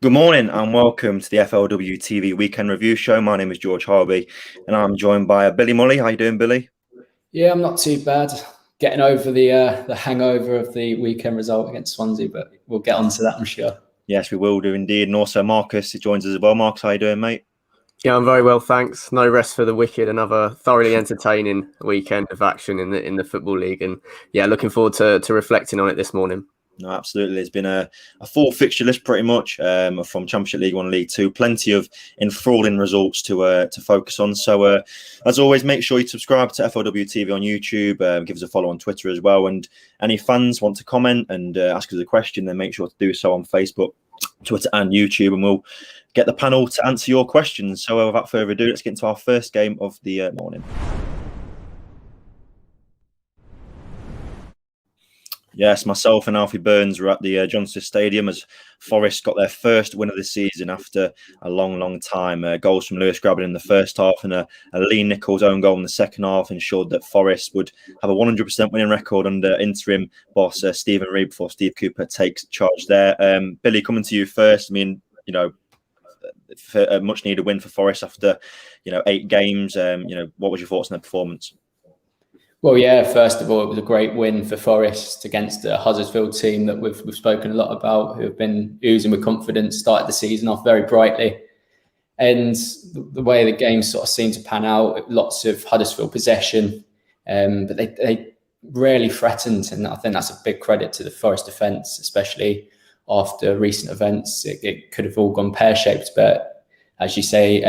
Good morning and welcome to the FLW TV Weekend Review Show. My name is George Harbey and I'm joined by Billy Mulley. How you doing, Billy? Yeah, I'm not too bad. Getting over the hangover of the weekend result against Swansea, but we'll get on to that, I'm sure. Yes, we will do indeed. And also Marcus joins us as well. Marcus, how you doing, mate? Yeah, I'm very well, thanks. No rest for the wicked. Another thoroughly entertaining weekend of action in the Football League. And yeah, looking forward to reflecting on it this morning. No, absolutely. It's been a full fixture list pretty much from Championship League 1 and League 2. Plenty of enthralling results to focus on. So as always, make sure you subscribe to FLW TV on YouTube. Give us a follow on Twitter as well. And any fans want to comment and ask us a question, then make sure to do so on Facebook, Twitter and YouTube. And we'll get the panel to answer your questions. So without further ado, let's get into our first game of the morning. Yes, myself and Alfie Burns were at the Johnson Stadium as Forest got their first win of the season after a long time. Goals from Lewis Grabban in the first half and a Lee Nichols own goal in the second half ensured that Forest would have a 100% winning record under interim boss Stephen Reid before Steve Cooper takes charge there. Billy, coming to you first. I mean, for a much needed win for Forest after 8 games. What was your thoughts on the performance? Well, yeah, first of all, it was a great win for Forest against the Huddersfield team that we've spoken a lot about, who have been oozing with confidence, started the season off very brightly. And the way the game sort of seemed to pan out, lots of Huddersfield possession, but they rarely threatened. And I think that's a big credit to the Forest defence, especially after recent events. It could have all gone pear-shaped, but as you say,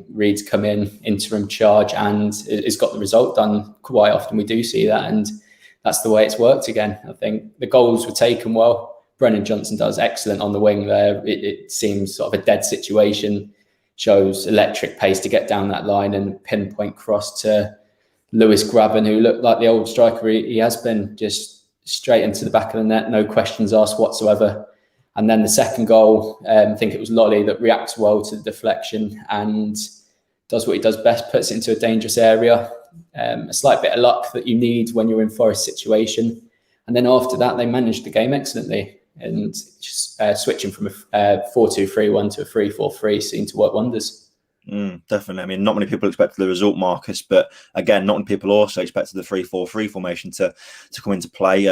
Reid's come in, interim charge, and has got the result done. Quite often we do see that, and that's the way it's worked again. I think the goals were taken well. Brennan Johnson does excellent on the wing there. It seems sort of a dead situation, shows electric pace to get down that line and pinpoint cross to Lewis Grabban, who looked like the old striker he has been, just straight into the back of the net, no questions asked whatsoever. And then the second goal, I think it was Lolly that reacts well to the deflection and does what he does best, puts it into a dangerous area. A slight bit of luck that you need when you're in Forest situation. And then after that, they managed the game excellently. And just switching from a 4-2-3-1 to a 3-4-3 seemed to work wonders. Definitely. I mean, not many people expected the result, Marcus, but again, not many people also expected the 3-4-3 formation to come into play.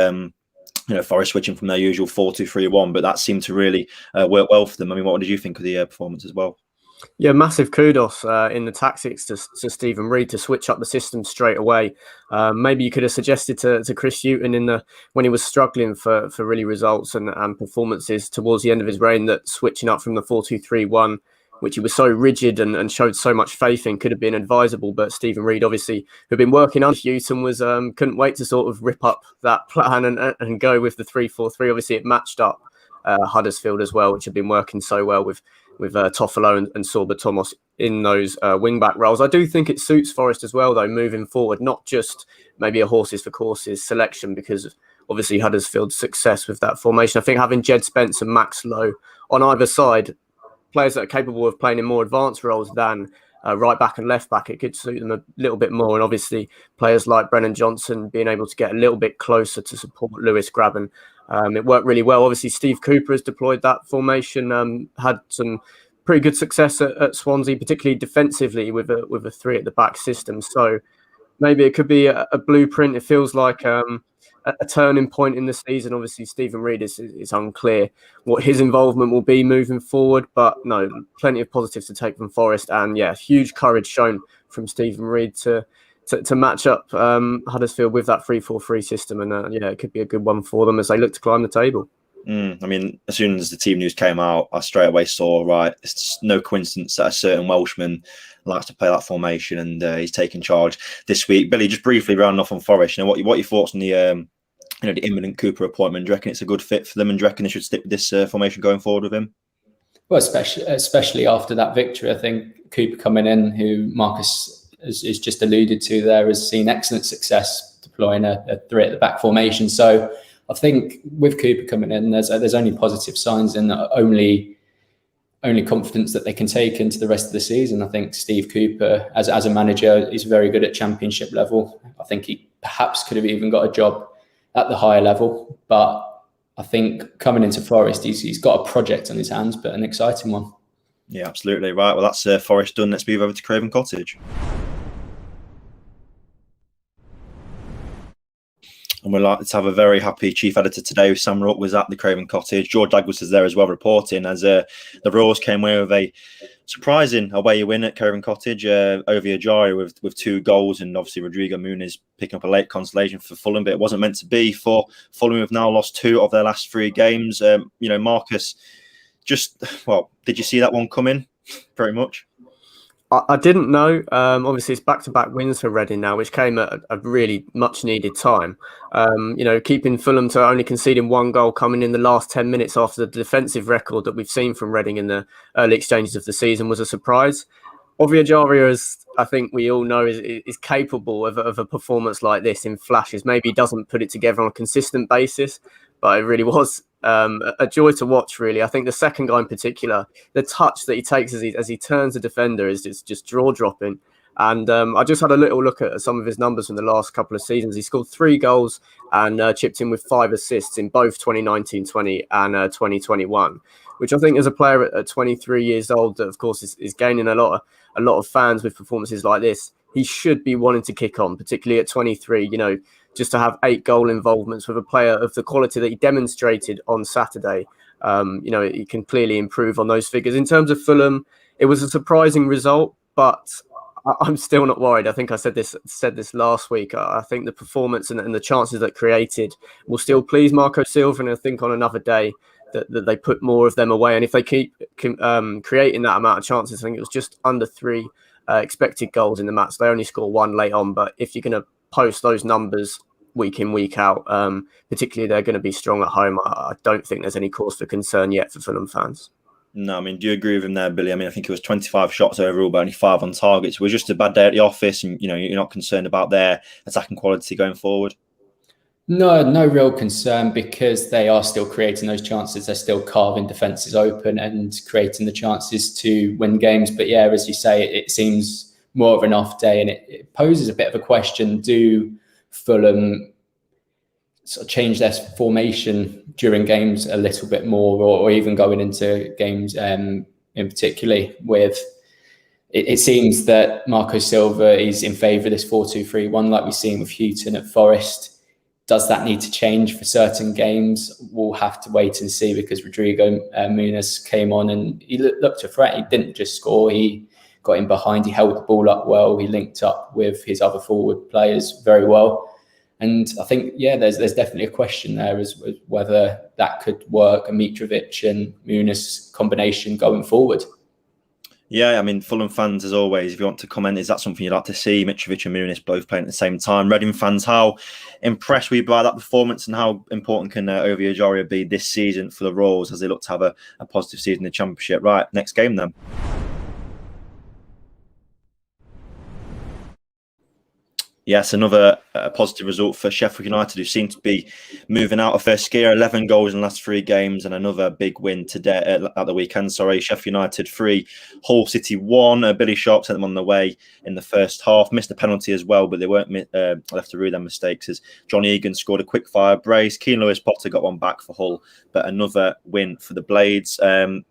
Forest switching from their usual 4-2-3-1, but that seemed to really work well for them. I mean, what did you think of the performance as well? Yeah, massive kudos in the tactics to Stephen Reid to switch up the system straight away. Maybe you could have suggested to Chris Hughton when he was struggling for really results and performances towards the end of his reign, that switching up from the 4-2-3-1, which he was so rigid and showed so much faith in, could have been advisable. But Stephen Reid, obviously, who'd been working under Hughton, was couldn't wait to sort of rip up that plan and go with the 3-4-3. Obviously, it matched up Huddersfield as well, which had been working so well with Toffolo and Sorba Thomas in those wing-back roles. I do think it suits Forest as well, though, moving forward, not just maybe a horses for courses selection, because obviously Huddersfield's success with that formation. I think having Jed Spence and Max Lowe on either side, players that are capable of playing in more advanced roles than right back and left back, it could suit them a little bit more. And obviously players like Brennan Johnson being able to get a little bit closer to support Lewis Grabban. It worked really well. Obviously Steve Cooper has deployed that formation, had some pretty good success at Swansea, particularly defensively with a 3 at the back system. So maybe it could be a blueprint. It feels like a turning point in the season. Obviously, Stephen Reid is unclear what his involvement will be moving forward, but no, plenty of positives to take from Forest, and yeah, huge courage shown from Stephen Reid to match up Huddersfield with that 3-4-3 system, and it could be a good one for them as they look to climb the table. I mean, as soon as the team news came out, I straight away saw, right, it's no coincidence that a certain Welshman likes to play that formation, and he's taking charge this week. Billy, just briefly rounding off on Forest, what are your thoughts on the imminent Cooper appointment? Do you reckon it's a good fit for them, and do you reckon they should stick with this formation going forward with him? Well, especially after that victory, I think Cooper coming in, who Marcus has just alluded to there, has seen excellent success deploying a 3 at the back formation. So I think with Cooper coming in, there's only positive signs and only confidence that they can take into the rest of the season. I think Steve Cooper, as a manager, is very good at Championship level. I think he perhaps could have even got a job at the higher level, but I think coming into Forest, he's got a project on his hands, but an exciting one. Yeah, absolutely. Right, well, that's Forest done. Let's move over to Craven Cottage. And we're like to have a very happy chief editor today. Sam Ruck was at the Craven Cottage. George Douglas is there as well, reporting as the Roars came away with a surprising away win at Craven Cottage over Ajari with 2 goals, and obviously Rodrigo Muniz picking up a late consolation for Fulham, but it wasn't meant to be for Fulham. Have now lost 2 of their last 3 games. Marcus, did you see that one coming? Pretty much. I didn't know. Obviously, it's back-to-back wins for Reading now, which came at a really much-needed time. Keeping Fulham to only conceding 1 goal coming in the last 10 minutes after the defensive record that we've seen from Reading in the early exchanges of the season was a surprise. Ajari, as I think we all know, is capable of a performance like this in flashes. Maybe he doesn't put it together on a consistent basis, but it really was a joy to watch, really. I think the second guy in particular, the touch that he takes as he turns the defender is just jaw-dropping. And I just had a little look at some of his numbers from the last couple of seasons. He scored 3 goals and chipped in with 5 assists in both 2019-20 and 2021, which I think as a player at 23 years old, that of course is gaining a lot of fans with performances like this. He should be wanting to kick on, particularly at 23, just to have 8 goal involvements with a player of the quality that he demonstrated on Saturday. He can clearly improve on those figures. In terms of Fulham, it was a surprising result, but I'm still not worried. I think I said this last week. I think the performance and the chances that created will still please Marco Silva, and I think on another day that they put more of them away. And if they keep creating that amount of chances, I think it was just under 3 expected goals in the match. They only score 1 late on, but if you're going to post those numbers week in, week out, particularly they're going to be strong at home, I don't think there's any cause for concern yet for Fulham fans. No, I mean, do you agree with him there, Billy? I mean, I think it was 25 shots overall, but only 5 on target. So it was just a bad day at the office, and you're not concerned about their attacking quality going forward. No real concern, because they are still creating those chances. They're still carving defences open and creating the chances to win games. But yeah, as you say, it seems more of an off day, and it poses a bit of a question. Do Fulham sort of change their formation during games a little bit more, or even going into games in particularly with it seems that Marco Silva is in favour of this 4-2-3-1 like we've seen with Houghton at Forest. Does that need to change for certain games? We'll have to wait and see, because Rodrigo Muniz came on and he looked a threat. He didn't just score, he got in behind, he held the ball up well, he linked up with his other forward players very well. And I think, there's definitely a question there as whether that could work, a Mitrovic and Muniz combination going forward. Yeah, I mean, Fulham fans, as always, if you want to comment, is that something you'd like to see? Mitrovic and Muniz both playing at the same time. Reading fans, how impressed were you by that performance, and how important can Ovie Ejaria be this season for the Roars as they look to have a positive season in the Championship? Right, next game then. Yes, another positive result for Sheffield United, who seem to be moving out of first gear. 11 goals in the last 3 games, and another big win today at the weekend. Sheffield United 3, Hull City 1. Billy Sharp sent them on the way in the first half. Missed a penalty as well, but they weren't left to rue their mistakes, as John Egan scored a quick-fire brace. Keane Lewis Potter got one back for Hull, but another win for the Blades.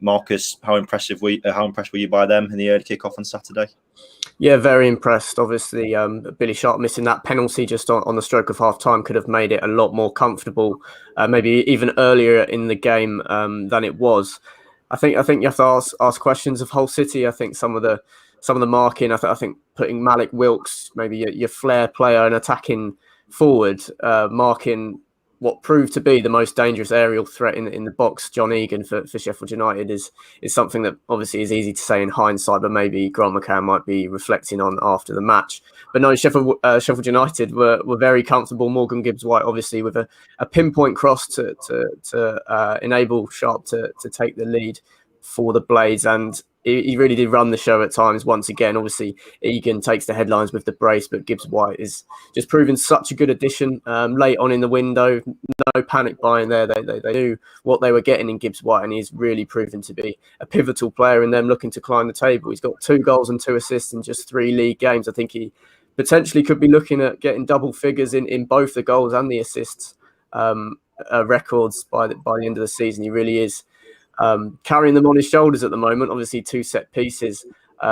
Marcus, how impressed were you by them in the early kick-off on Saturday? Yeah, very impressed. Obviously, Billy Sharp missing that penalty just on the stroke of half time could have made it a lot more comfortable, maybe even earlier in the game than it was. I think you have to ask questions of Hull City. I think some of the marking. I think putting Malik Wilks, maybe your flair player and attacking forward, marking what proved to be the most dangerous aerial threat in the box, John Egan for Sheffield United, is something that obviously is easy to say in hindsight, but maybe Grant McCann might be reflecting on after the match. But no, Sheffield United were very comfortable. Morgan Gibbs-White obviously with a pinpoint cross to enable Sharp to take the lead for the Blades, and he really did run the show at times. Once again, obviously Egan takes the headlines with the brace, but Gibbs-White is just proving such a good addition late on in the window. No panic buying there. They knew what they were getting in Gibbs-White, and he's really proven to be a pivotal player in them looking to climb the table. He's got 2 goals and 2 assists in just 3 league games. I think he potentially could be looking at getting double figures in both the goals and the assists records by the end of the season. He really is carrying them on his shoulders at the moment. Obviously, 2 set pieces,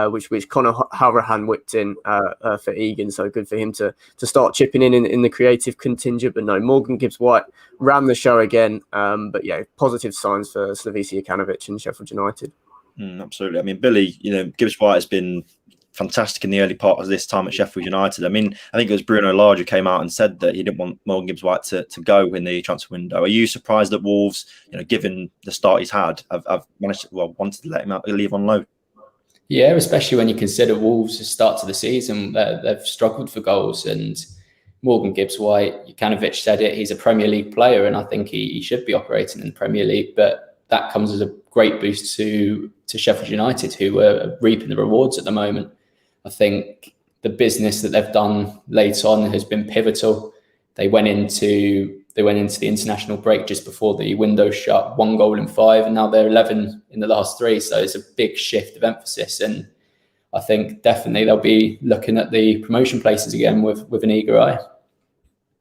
which Conor Harahan whipped in for Egan. So good for him to start chipping in the creative contingent. But no, Morgan Gibbs-White ran the show again. But yeah, positive signs for Slavisa Jokanovic and Sheffield United. Absolutely. I mean, Billy, Gibbs-White has been fantastic in the early part of this time at Sheffield United. I mean, I think it was Bruno Lage who came out and said that he didn't want Morgan Gibbs-White to go in the transfer window. Are you surprised that Wolves, given the start he's had, have wanted to let him leave on loan? Yeah, especially when you consider Wolves' start to the season, they've struggled for goals. And Morgan Gibbs-White, Jokanovic said it, he's a Premier League player, and I think he should be operating in the Premier League. But that comes as a great boost to Sheffield United, who are reaping the rewards at the moment. I think the business that they've done late on has been pivotal. They went into the international break just before the window shut, 1 goal in 5, and now they're 11 in the last 3. So it's a big shift of emphasis, and I think definitely they'll be looking at the promotion places again with an eager eye.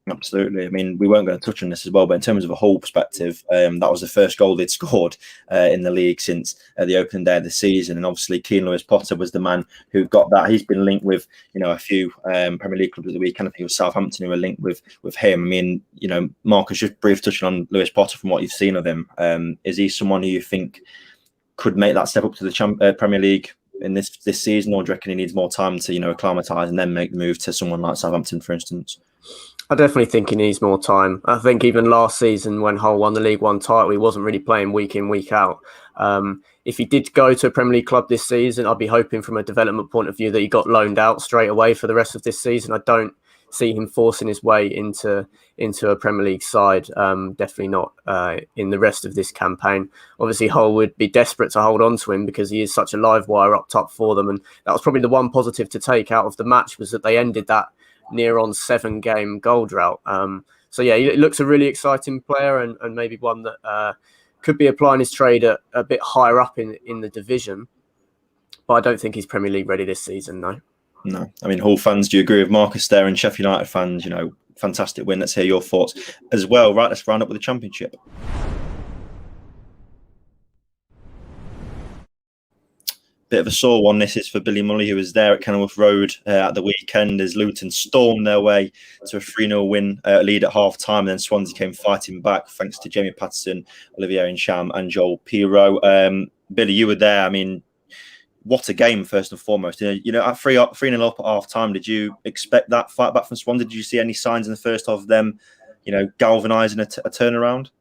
Absolutely. I mean, we weren't going to touch on this as well, but in terms of a whole perspective, that was the first goal they'd scored in the league since the opening day of the season. And obviously, Keane Lewis-Potter was the man who got that. He's been linked with, a few Premier League clubs at the weekend. I think it was Southampton who were linked with him. I mean, Marcus, just brief touching on Lewis-Potter from what you've seen of him. Is he someone who you think could make that step up to the Premier League in this season, or do you reckon he needs more time to, acclimatise and then make the move to someone like Southampton, for instance? I definitely think he needs more time. I think even last season when Hull won the League One title, he wasn't really playing week in, week out. If he did go to a Premier League club this season, I'd be hoping from a development point of view that he got loaned out straight away for the rest of this season. I don't see him forcing his way into a Premier League side. Definitely not in the rest of this campaign. Obviously, Hull would be desperate to hold on to him because he is such a live wire up top for them. And that was probably the one positive to take out of the match, was that they ended that near on 7-game goal drought. So yeah, he looks a really exciting player, and maybe one that could be applying his trade a bit higher up in the division. But I don't think he's Premier League ready this season, no. No. I mean, Hull fans, do you agree with Marcus there? And Sheffield United fans, fantastic win. Let's hear your thoughts as well. Right, let's round up with the Championship. Bit of a sore one this is for Billy Mulley, who was there at Kenilworth Road at the weekend as Luton stormed their way to a 3-0 win lead at half-time. And then Swansea came fighting back thanks to Jamie Patterson, Olivier Ncham and Joel Pirot. Billy, you were there. I mean, what a game, first and foremost. At 3-0 up at half-time, did you expect that fight back from Swansea? Did you see any signs in the first half of them, galvanising a turnaround?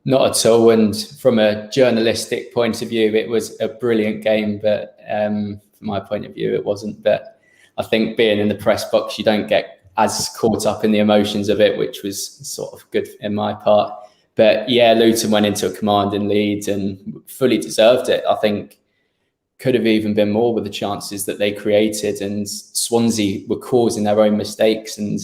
Not at all. And from a journalistic point of view, it was a brilliant game. But from my point of view, it wasn't. But I think being in the press box, you don't get as caught up in the emotions of it, which was sort of good in my part. But yeah, Luton went into a commanding lead and fully deserved it. I think could have even been more with the chances that they created. And Swansea were causing their own mistakes. And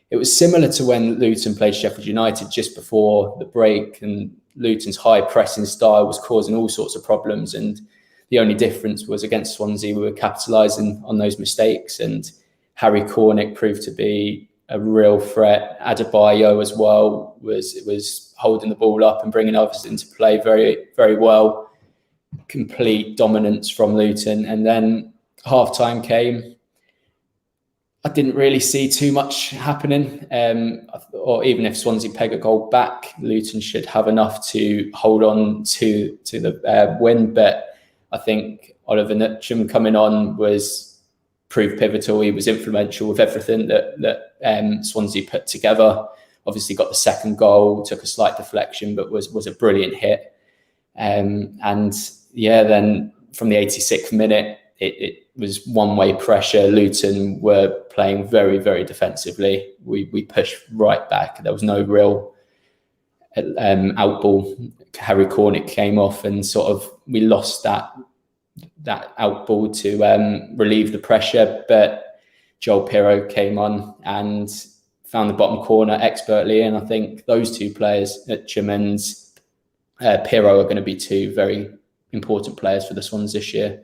it was similar to when Luton played Sheffield United just before the break, and Luton's high pressing style was causing all sorts of problems. And the only difference was against Swansea, we were capitalising on those mistakes. And Harry Cornick proved to be a real threat. Adebayo as well was holding the ball up and bringing others into play very, very well. Complete dominance from Luton. And then half-time came. I didn't really see too much happening, or even if Swansea peg a goal back, Luton should have enough to hold on to the win. But I think Oliver Nutcham coming on proved pivotal. He was influential with everything that Swansea put together. Obviously got the second goal, took a slight deflection, but was a brilliant hit. And yeah, then from the 86th minute, it was one-way pressure. Luton were playing very, very defensively. We pushed right back. There was no real outball. Harry Cornick came off, and sort of we lost that outball to relieve the pressure. But Joel Pirot came on and found the bottom corner expertly. And I think those two players, Nutcham and Pirot, are going to be two very important players for the Swans this year.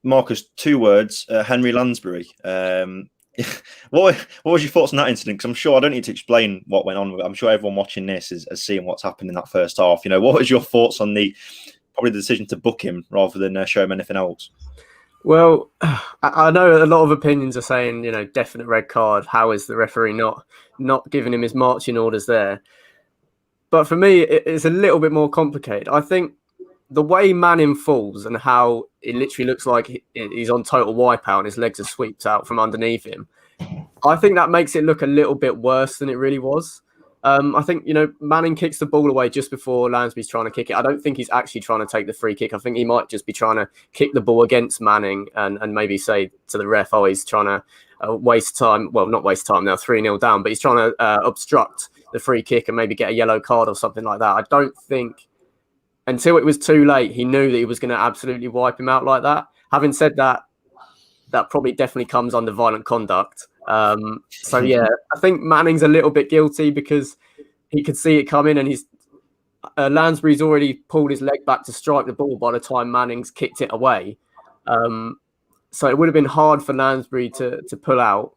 Marcus, 2 words. Henry Lansbury. What was your thoughts on that incident? Because I'm sure I don't need to explain what went on with it. I'm sure everyone watching this is seeing what's happened in that first half. You know, what was your thoughts on probably the decision to book him rather than show him anything else? Well, I know a lot of opinions are saying, you know, definite red card. How is the referee not giving him his marching orders there? But for me, it's a little bit more complicated. I think the way Manning falls and how it literally looks like he's on total wipeout and his legs are swept out from underneath him, I think that makes it look a little bit worse than it really was. I think, you know, Manning kicks the ball away just before Lansbury's trying to kick it. I don't think he's actually trying to take the free kick. I think he might just be trying to kick the ball against Manning and maybe say to the ref, oh, he's trying to waste time. Well, not waste time. They're 3-0 down, but he's trying to obstruct the free kick and maybe get a yellow card or something like that. I don't think until it was too late, he knew that he was going to absolutely wipe him out like that. Having said that, that probably definitely comes under violent conduct. So yeah, I think Manning's a little bit guilty because he could see it coming, and Lansbury's already pulled his leg back to strike the ball by the time Manning's kicked it away. So it would have been hard for Lansbury to pull out,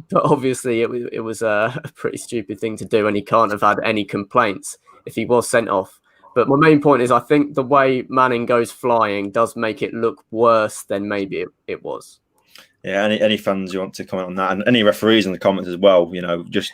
but obviously it was a pretty stupid thing to do, and he can't have had any complaints if he was sent off. But my main point is I think the way Manning goes flying does make it look worse than maybe it was. Yeah, any fans who want to comment on that, and any referees in the comments as well, you know, just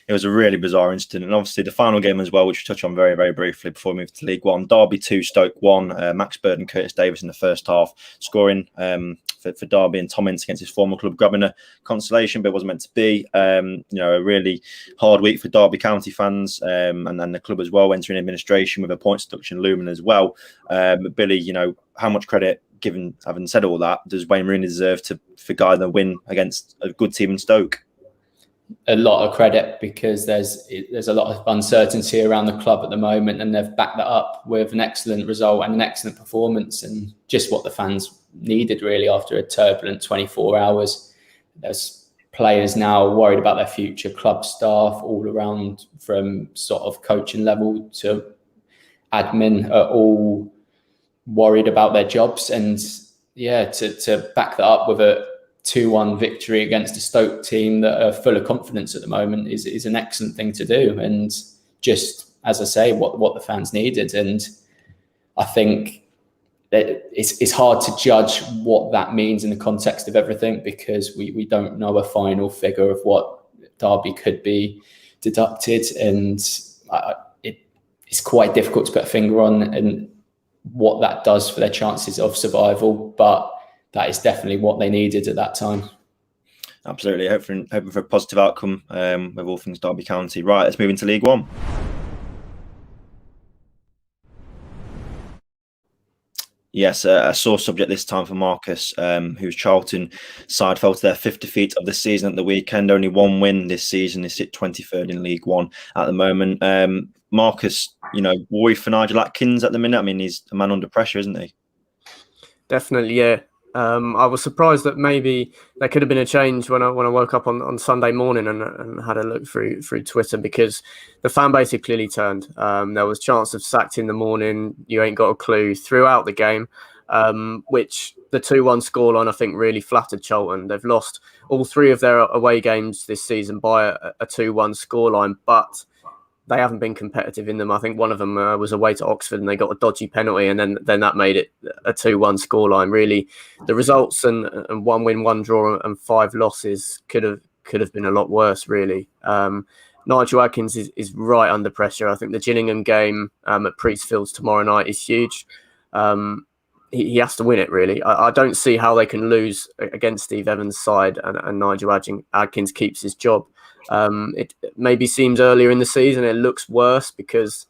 it was a really bizarre incident. And obviously the final game as well, which we touch on very, very briefly before we move to League One. Derby 2, Stoke 1. Max Bird and Curtis Davis in the first half scoring for Derby, and Tom Ince against his former club grabbing a consolation, but it wasn't meant to be. You know, a really hard week for Derby County fans, and then the club as well entering administration with a points deduction looming as well. But Billy, you know, how much credit, given having said all that, does Wayne Rooney deserve for guiding the win against a good team in Stoke? A lot of credit, because there's a lot of uncertainty around the club at the moment, and they've backed that up with an excellent result and an excellent performance, and just what the fans needed really after a turbulent 24 hours. There's players now worried about their future, club staff all around from sort of coaching level to admin are all worried about their jobs, and yeah, to back that up with a 2-1 victory against a Stoke team that are full of confidence at the moment is an excellent thing to do, and just, as I say, what the fans needed. And I think that it's hard to judge what that means in the context of everything, because we don't know a final figure of what Derby could be deducted, and it's quite difficult to put a finger on and what that does for their chances of survival, but that is definitely what they needed at that time. Absolutely, hoping for a positive outcome with all things Derby County. Right, let's move into League One. Yes, a sore subject this time for Marcus, whose Charlton side fell to their 5th defeat of the season at the weekend. Only one win this season. They sit 23rd in League One at the moment. Marcus, you know, worry for Nigel Atkins at the minute. I mean, he's a man under pressure, isn't he? Definitely, yeah. I was surprised that maybe there could have been a change when I woke up on Sunday morning and had a look through Twitter, because the fan base had clearly turned. There was chance of sacked in the morning. You ain't got a clue throughout the game, which the 2-1 scoreline I think really flattered Charlton. They've lost all 3 of their away games this season by a 2-1 scoreline, but they haven't been competitive in them. I think one of them was away to Oxford and they got a dodgy penalty, and then that made it a 2-1 scoreline. Really, the results and 1 win, 1 draw and 5 losses could have been a lot worse, really. Nigel Atkins is right under pressure. I think the Gillingham game at Priestfields tomorrow night is huge. He has to win it, really. I don't see how they can lose against Steve Evans' side and Nigel Atkins keeps his job. It maybe seems earlier in the season it looks worse because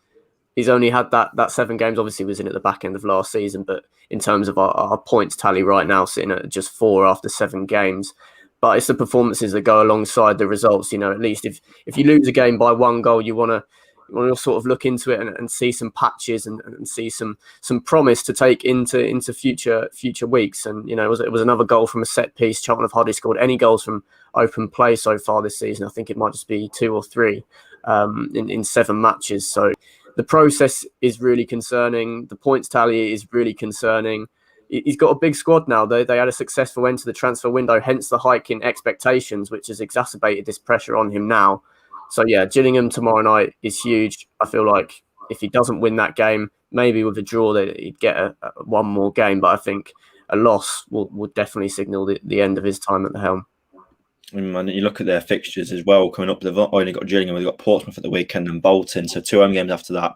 he's only had that 7 games. Obviously, was in at the back end of last season, but in terms of our points tally right now, sitting at just 4 after 7 games. But it's the performances that go alongside the results. You know, at least if you lose a game by 1 goal, you want to sort of look into it and see some patches and see some promise to take into future weeks. And you know, it was another goal from a set piece. Charlton have hardly scored any goals from open play so far this season. I think it might just be 2 or 3 in 7 matches. So the process is really concerning. The points tally is really concerning. he's got a big squad now. They had a successful end to the transfer window, hence the hike in expectations, which has exacerbated this pressure on him now. So yeah, Gillingham tomorrow night is huge. I feel like if he doesn't win that game, maybe with a draw, that he'd get one more game. But I think a loss will definitely signal the end of his time at the helm. And you look at their fixtures as well coming up. They've only got Gillingham, they've got Portsmouth at the weekend and Bolton, so 2 home games after that.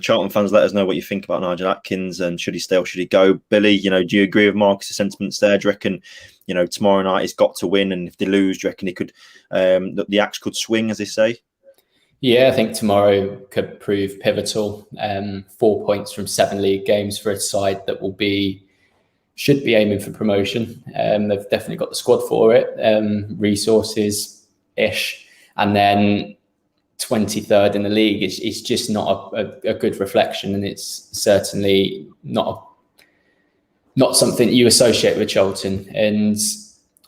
Charlton fans, let us know what you think about Nigel Atkins and should he stay or should he go? Billy, do you agree with Marcus' sentiments there? Do you reckon, tomorrow night he's got to win, and if they lose, do you reckon he could, the axe could swing, as they say? Yeah, I think tomorrow could prove pivotal. 4 points from 7 league games for a side that should be aiming for promotion. They've definitely got the squad for it, resources-ish. And then 23rd in the league is just not a good reflection, and it's certainly not something you associate with Charlton. And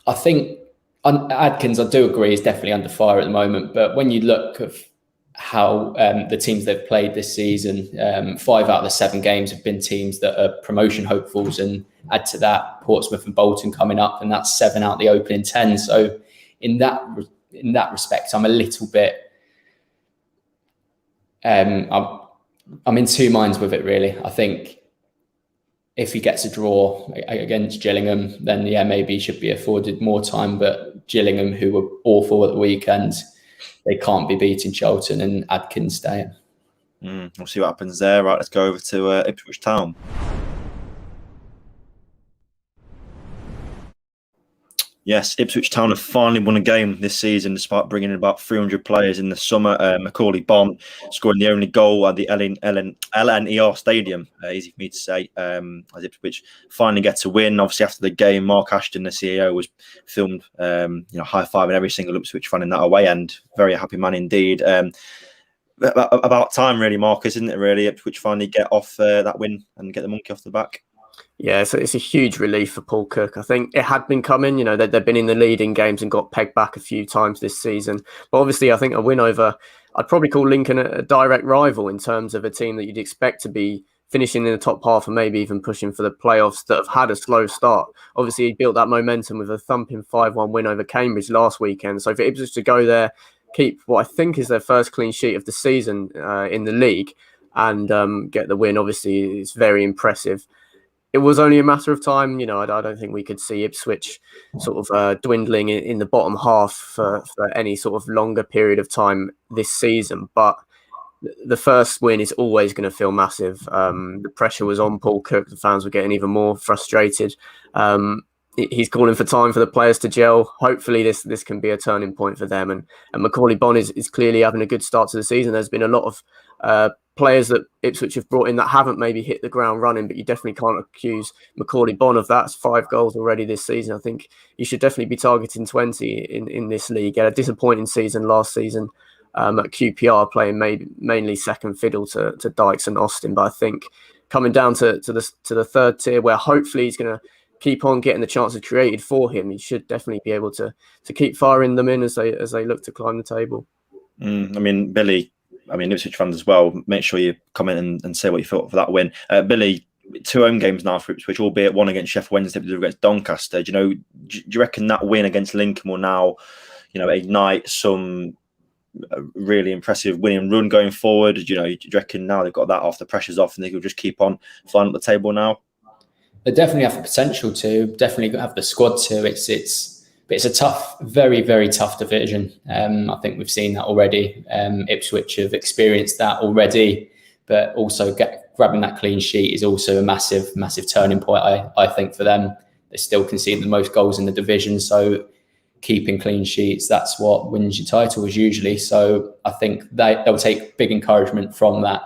I think Adkins, I do agree, is definitely under fire at the moment. But when you look at how the teams they've played this season, 5 out of the 7 games have been teams that are promotion hopefuls, and add to that Portsmouth and Bolton coming up, and that's 7 out of the opening 10. So in that respect, I'm a little bit I'm in two minds with it, really. I think if he gets a draw against Gillingham, then yeah, maybe he should be afforded more time. But Gillingham, who were awful at the weekend, they can't be beating Charlton, and Adkins staying. We'll see what happens there. Right, let's go over to Ipswich Town. Yes, Ipswich Town have finally won a game this season, despite bringing in about 300 players in the summer. Macaulay Bonne scoring the only goal at the LNER Stadium. Easy for me to say. As Ipswich finally get to win. Obviously, after the game, Mark Ashton, the CEO, was filmed, high-fiving every single Ipswich fan in that away end. Very happy man indeed. About time, really, Marcus, isn't it? Really, Ipswich finally get off that win and get the monkey off the back. Yeah, so it's a huge relief for Paul Cook. I think it had been coming. They've been in the lead in games and got pegged back a few times this season. But obviously, I think a win over, I'd probably call Lincoln a direct rival in terms of a team that you'd expect to be finishing in the top half and maybe even pushing for the playoffs, that have had a slow start. Obviously, he built that momentum with a thumping 5-1 win over Cambridge last weekend. So for Ipswich to go there, keep what I think is their first clean sheet of the season in the league, and get the win, obviously, is very impressive. It was only a matter of time. I don't think we could see Ipswich sort of dwindling in the bottom half for any sort of longer period of time this season. But the first win is always going to feel massive. The pressure was on Paul Cook. The fans were getting even more frustrated. He's calling for time for the players to gel. Hopefully this can be a turning point for them. And Macaulay Bonne is clearly having a good start to the season. There's been a lot of players that Ipswich have brought in that haven't maybe hit the ground running, but you definitely can't accuse Macaulay Bonne of that. It's 5 goals already this season. I think he should definitely be targeting 20 in this league. He had a disappointing season last season at QPR, playing mainly second fiddle to Dykes and Austin. But I think coming down to the third tier, where hopefully he's going to keep on getting the chances created for him, he should definitely be able to keep firing them in as they look to climb the table. Billy, Ipswich fans as well, make sure you comment and say what you thought for that win. Billy, 2 home games now for Ipswich, albeit one against Sheffield Wednesday, but against Doncaster. Do you reckon that win against Lincoln will now, ignite some really impressive winning run going forward? Do you reckon now they've got that off, the pressure's off, and they could just keep on flying up the table now? They definitely have the potential to, definitely have the squad to. It's a tough, very, very tough division. I think we've seen that already. Ipswich have experienced that already, but also grabbing that clean sheet is also a massive, massive turning point, I think, for them. They still concede the most goals in the division, so keeping clean sheets, that's what wins your titles usually. So I think they'll take big encouragement from that.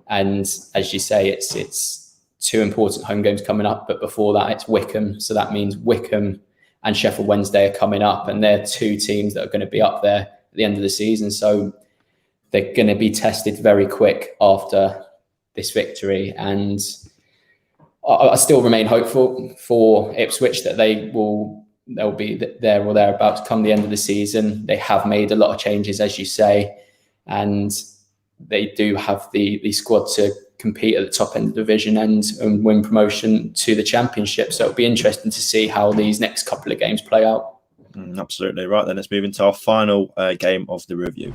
And as you say, it's 2 important home games coming up, but before that, it's Wycombe. So that means Wycombe and Sheffield Wednesday are coming up, and they're 2 teams that are going to be up there at the end of the season. So they're going to be tested very quick after this victory. And I still remain hopeful for Ipswich that they'll be there or thereabouts come the end of the season. They have made a lot of changes, as you say, and they do have the squad to compete at the top end of the division and win promotion to the Championship. So it'll be interesting to see how these next couple of games play out. Absolutely right. Then let's move into our final game of the review.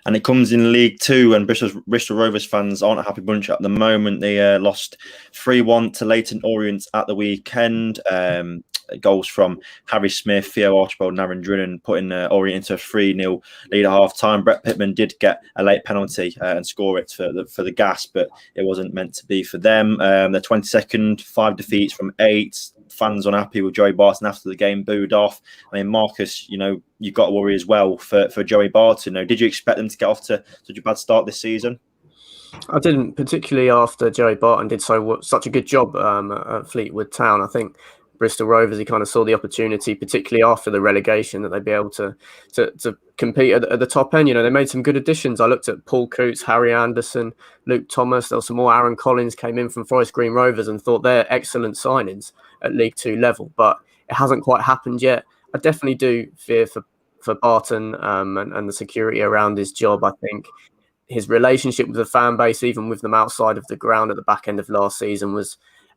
And it comes in League Two, and Bristol Rovers fans aren't a happy bunch at the moment. They lost 3-1 to Leyton Orient at the weekend. Goals from Harry Smith, Theo Archibald and Aaron Drinnan putting Orient into a 3-0 lead at half-time. Brett Pittman did get a late penalty and score it for the Gas, but it wasn't meant to be for them. They're 22nd, 5 defeats from 8. Fans unhappy with Joey Barton after the game, booed off. I mean, Marcus, you've got to worry as well for Joey Barton. Did you expect them to get off to such a bad start this season? I didn't, particularly after Joey Barton did such a good job at Fleetwood Town. I think Bristol Rovers, he kind of saw the opportunity, particularly after the relegation, that they'd be able to compete at the top end. They made some good additions. I looked at Paul Coots, Harry Anderson, Luke Thomas. There was some more. Aaron Collins came in from Forest Green Rovers and thought they're excellent signings at League Two level, but it hasn't quite happened yet. I definitely do fear for Barton and the security around his job. I think his relationship with the fan base, even with them outside of the ground at the back end of last season, was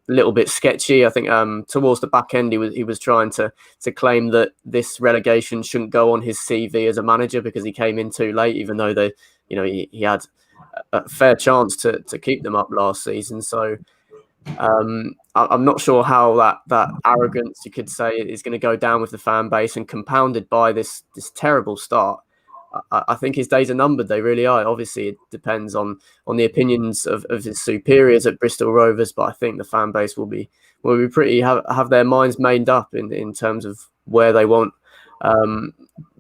a little bit sketchy. I think towards the back end, he was trying to claim that this relegation shouldn't go on his CV as a manager because he came in too late, even though he had a fair chance to keep them up last season. So I'm not sure how that arrogance, you could say, is going to go down with the fan base, and compounded by this terrible start. I think his days are numbered. They really are. Obviously, it depends on the opinions of his superiors at Bristol Rovers, but I think the fan base will be pretty have their minds made up in terms of where they want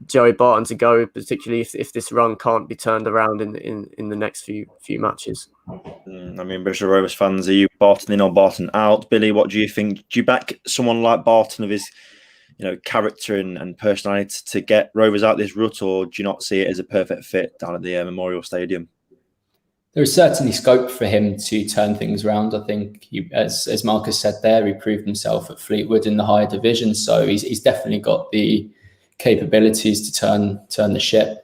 Joey Barton to go, particularly if this run can't be turned around in the next few matches. I mean, Bristol Rovers fans, are you Barton in or Barton out? Billy, what do you think? Do you back someone like Barton of his character and personality to get Rovers out this rut, or do you not see it as a perfect fit down at the Memorial Stadium? There is certainly scope for him to turn things around. I think, as Marcus said there, he proved himself at Fleetwood in the higher division, so he's definitely got the capabilities to turn the ship.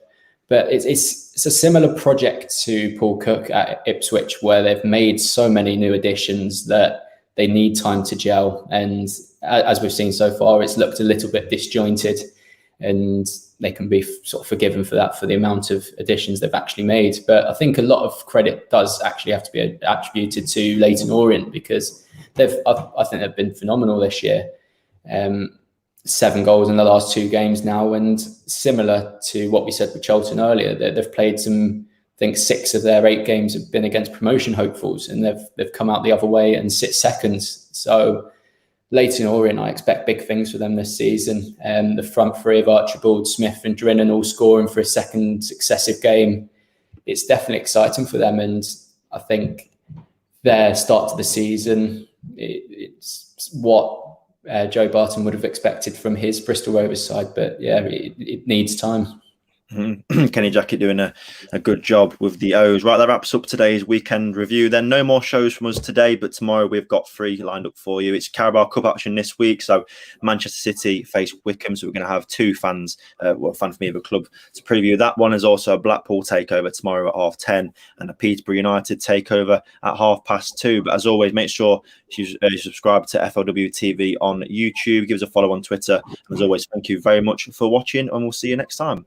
But it's a similar project to Paul Cook at Ipswich, where they've made so many new additions that they need time to gel. And as we've seen so far, it's looked a little bit disjointed, and they can be sort of forgiven for that, for the amount of additions they've actually made. But I think a lot of credit does actually have to be attributed to Leyton Orient, because I think they've been phenomenal this year. 7 goals in the last 2 games now, and similar to what we said with Charlton earlier, they've played some, I think 6 of their 8 games have been against promotion hopefuls, and they've come out the other way and sit seconds. So Leyton Orient, I expect big things for them this season. The front three of Archibald, Smith and Drinnan all scoring for a second successive game. It's definitely exciting for them, and I think their start to the season, it's what Joe Barton would have expected from his Bristol Rovers side. But yeah, it needs time. Kenny Jackett doing a good job with the O's. Right, that wraps up today's weekend review. Then no more shows from us today, but tomorrow we've got 3 lined up for you. It's Carabao Cup action this week, so Manchester City face Wickham, so we're going to have 2 fans, fan from either club to preview that one. There's also a Blackpool takeover tomorrow at 10:30 and a Peterborough United takeover at 2:30. But as always, make sure you subscribe to FLW TV on YouTube, give us a follow on Twitter, and as always, thank you very much for watching, and we'll see you next time.